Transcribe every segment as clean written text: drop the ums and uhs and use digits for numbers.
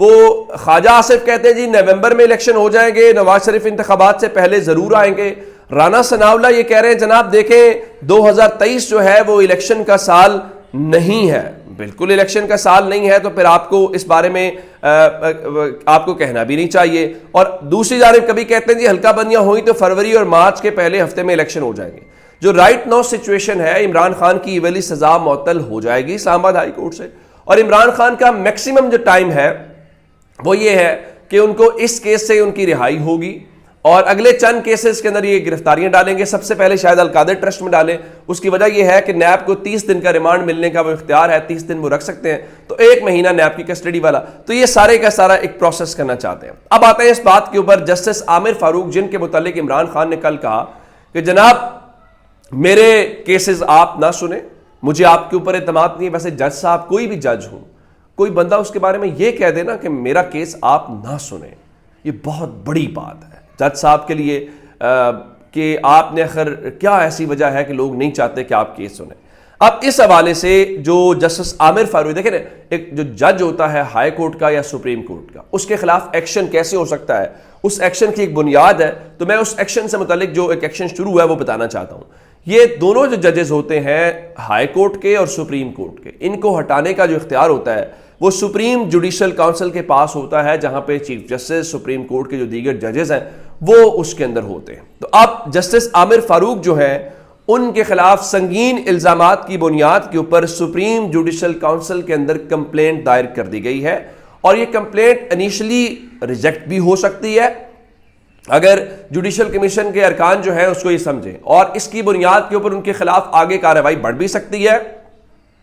وہ خواجہ آصف کہتے ہیں جی نومبر میں الیکشن ہو جائیں گے، نواز شریف انتخابات سے پہلے ضرور آئیں گے۔ رانا ثناءاللہ یہ کہہ رہے ہیں جناب دیکھیں 2023 جو ہے وہ الیکشن کا سال نہیں ہے، بالکل الیکشن کا سال نہیں ہے، تو پھر آپ کو اس بارے میں آپ کو کہنا بھی نہیں چاہیے۔ اور دوسری جانب کبھی کہتے ہیں جی حلقہ بندیاں ہوئی تو فروری اور مارچ کے پہلے ہفتے میں الیکشن ہو جائیں گے۔ جو رائٹ نو سچویشن ہے، عمران خان کی یہ والی سزا معطل ہو جائے گی اسلام آباد ہائی کورٹ سے، اور عمران خان کا میکسیمم جو ٹائم ہے وہ یہ ہے کہ ان کو اس کیس سے ان کی رہائی ہوگی، اور اگلے چند کیسز کے اندر یہ گرفتاریاں ڈالیں گے۔ سب سے پہلے شاید القادر ٹرسٹ میں ڈالیں، اس کی وجہ یہ ہے کہ نیب کو 30 دن کا ریمانڈ ملنے کا وہ اختیار ہے، 30 دن وہ رکھ سکتے ہیں، تو 1 مہینہ نیب کی کسٹڈی والا، تو یہ سارے کا سارا ایک پروسیس کرنا چاہتے ہیں۔ اب آتے ہیں اس بات کے اوپر جسٹس عامر فاروق، جن کے متعلق عمران خان نے کل کہا کہ جناب میرے کیسز آپ نہ سنیں، مجھے آپ کے اوپر اعتماد نہیں ہے۔ ویسے جج صاحب کوئی بھی جج ہوں، کوئی بندہ اس کے بارے میں یہ کہہ دینا کہ میرا کیس آپ نہ سنیں، یہ بہت بڑی بات ہے جج صاحب کے لیے کہ آپ نے آخر کیا ایسی وجہ ہے کہ لوگ نہیں چاہتے کہ آپ کیس سنیں۔ اب اس حوالے سے جو جسٹس عامر فاروق، دیکھیں نا ایک جو جج ہوتا ہے ہائی کورٹ کا یا سپریم کورٹ کا، اس کے خلاف ایکشن کیسے ہو سکتا ہے، اس ایکشن کی ایک بنیاد ہے، تو میں اس ایکشن سے متعلق جو ایک ایکشن شروع ہے وہ بتانا چاہتا ہوں۔ یہ دونوں جو ججز ہوتے ہیں ہائی کورٹ کے اور سپریم کورٹ کے، ان کو ہٹانے کا جو اختیار ہوتا ہے وہ سپریم جوڈیشل کونسل کے پاس ہوتا ہے، جہاں پہ چیف جسٹس، سپریم کورٹ کے جو دیگر ججز ہیں وہ اس کے اندر ہوتے ہیں۔ تو اب جسٹس عامر فاروق جو ہیں ان کے خلاف سنگین الزامات کی بنیاد کے اوپر سپریم جوڈیشل کونسل کے اندر کمپلینٹ دائر کر دی گئی ہے، اور یہ کمپلینٹ انیشلی ریجیکٹ بھی ہو سکتی ہے اگر جوڈیشل کمیشن کے ارکان جو ہیں اس کو یہ سمجھیں، اور اس کی بنیاد کے اوپر ان کے خلاف آگے کارروائی بڑھ بھی سکتی ہے،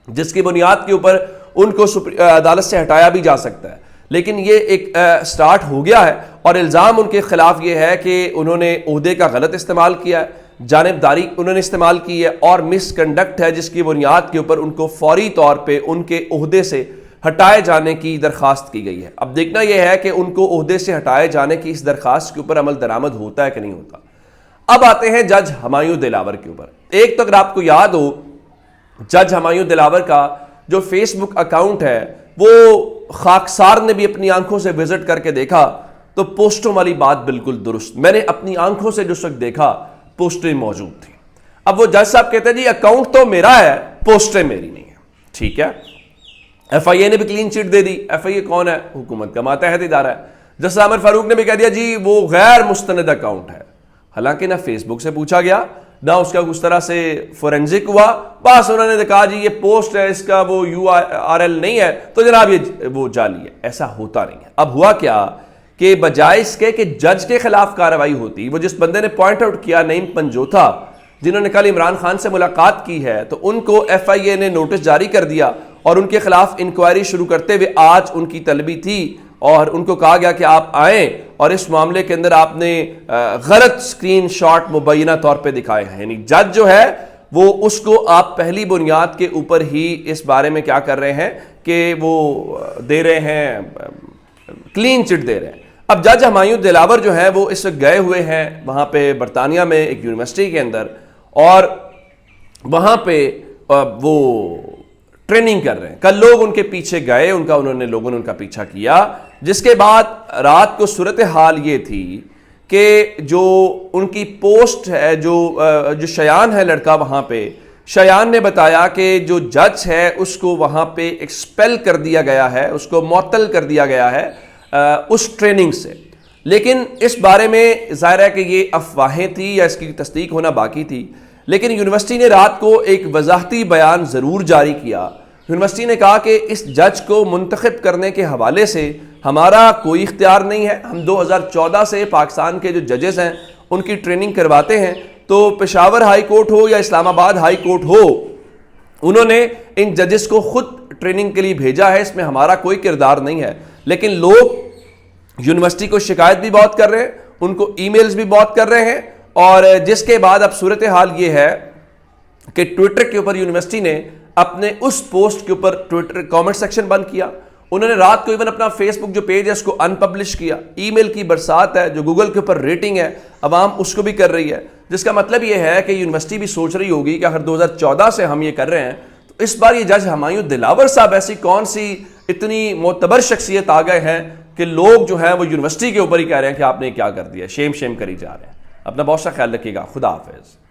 جس کی بنیاد کے اوپر ان کو عدالت سے ہٹایا بھی جا سکتا ہے۔ لیکن یہ ایک سٹارٹ ہو گیا ہے، اور الزام ان کے خلاف یہ ہے کہ انہوں نے عہدے کا غلط استعمال کیا ہے، جانبداری انہوں نے استعمال کی ہے، اور مس کنڈکٹ ہے، جس کی بنیاد کے اوپر ان کو فوری طور پہ ان کے عہدے سے ہٹائے جانے کی درخواست کی گئی ہے۔ اب دیکھنا یہ ہے کہ ان کو عہدے سے ہٹائے جانے کی اس درخواست کے اوپر عمل درآمد ہوتا ہے کہ نہیں ہوتا۔ اب آتے ہیں جج ہمایوں دلاور کے اوپر۔ ایک تو اگر آپ کو یاد ہو، جج ہمایوں دلاور کا جو فیس بک اکاؤنٹ ہے وہ خاکسار نے بھی اپنی آنکھوں سے وزٹ کر کے دیکھا تو پوسٹوں والی بات بالکل درست، میں نے اپنی آنکھوں سے جس وقت دیکھا پوسٹیں موجود تھیں۔ اب وہ جج صاحب کہتے ہیں جی اکاؤنٹ تو میرا ہے، پوسٹیں میری نہیں ہیں، ٹھیک ہے۔ ایف آئی اے نے بھی کلین چٹ دے دی، ایف آئی اے کون ہے؟ حکومت کا ماتحت ادارہ ہے۔ جسٹس عامر فاروق نے بھی کہہ دیا جی وہ غیر مستند اکاؤنٹ ہے، حالانکہ نہ فیس بک سے پوچھا گیا، نہ اس کا اس طرح سے فورینزک ہوا، بس انہوں نے کہا جی یہ پوسٹ ہے، اس کا وہ یو آر ایل نہیں ہے تو جناب یہ وہ جعلی ہے۔ ایسا ہوتا نہیں ہے۔ اب ہوا کیا کہ بجائے اس کے کہ جج کے خلاف کارروائی ہوتی، وہ جس بندے نے پوائنٹ آؤٹ کیا نعیم پنجوتھا، جنہوں نے کل عمران خان سے ملاقات کی ہے، تو ان کو ایف آئی اے نے نوٹس جاری کر دیا اور ان کے خلاف انکوائری شروع کرتے ہوئے آج ان کی طلبی تھی، اور ان کو کہا گیا کہ آپ آئیں اور اس معاملے کے اندر آپ نے غلط سکرین شاٹ مبینہ طور پہ دکھائے ہیں، یعنی جج جو ہے وہ اس کو آپ پہلی بنیاد کے اوپر ہی اس بارے میں کیا کر رہے ہیں کہ وہ دے رہے ہیں، کلین چٹ دے رہے ہیں۔ اب جج ہمایوں دلاور جو ہے وہ اس وقت گئے ہوئے ہیں وہاں پہ برطانیہ میں ایک یونیورسٹی کے اندر، اور وہاں پہ وہ ٹریننگ کر رہے ہیں۔ کل لوگ ان کے پیچھے گئے، لوگوں نے ان کا پیچھا کیا، جس کے بعد رات کو صورتحال یہ تھی کہ جو ان کی پوسٹ ہے، جو شیان ہے لڑکا وہاں پہ، شیان نے بتایا کہ جو جج ہے اس کو وہاں پہ ایکسپیل کر دیا گیا ہے، اس کو معطل کر دیا گیا ہے اس ٹریننگ سے۔ لیکن اس بارے میں ظاہر ہے کہ یہ افواہیں تھی یا اس کی تصدیق ہونا باقی تھی، لیکن یونیورسٹی نے رات کو ایک وضاحتی بیان ضرور جاری کیا۔ یونیورسٹی نے کہا کہ اس جج کو منتخب کرنے کے حوالے سے ہمارا کوئی اختیار نہیں ہے، ہم 2014 سے پاکستان کے جو ججز ہیں ان کی ٹریننگ کرواتے ہیں، تو پشاور ہائی کورٹ ہو یا اسلام آباد ہائی کورٹ ہو، انہوں نے ان ججز کو خود ٹریننگ کے لیے بھیجا ہے، اس میں ہمارا کوئی کردار نہیں ہے۔ لیکن لوگ یونیورسٹی کو شکایت بھی بہت کر رہے ہیں، ان کو ای میلز بھی بہت کر رہے ہیں، اور جس کے بعد اب صورتحال یہ ہے کہ ٹویٹر کے اوپر یونیورسٹی نے اپنے اس پوسٹ کے اوپر ٹویٹر کامنٹ سیکشن بند کیا، انہوں نے رات کو ایون اپنا فیس بک جو پیج ہے اس کو ان پبلش کیا، ای میل کی برسات ہے، جو گوگل کے اوپر ریٹنگ ہے عوام اس کو بھی کر رہی ہے، جس کا مطلب یہ ہے کہ یونیورسٹی بھی سوچ رہی ہوگی کہ اگر 2014 سے ہم یہ کر رہے ہیں تو اس بار یہ جج ہمایوں دلاور صاحب ایسی کون سی اتنی معتبر شخصیت آ گئے ہیں کہ لوگ جو ہیں وہ یونیورسٹی کے اوپر ہی کہہ رہے ہیں کہ آپ نے کیا کر دیا، شیم کری جا رہے ہیں۔ اپنا بہت سا خیال رکھیے گا، خدا حافظ۔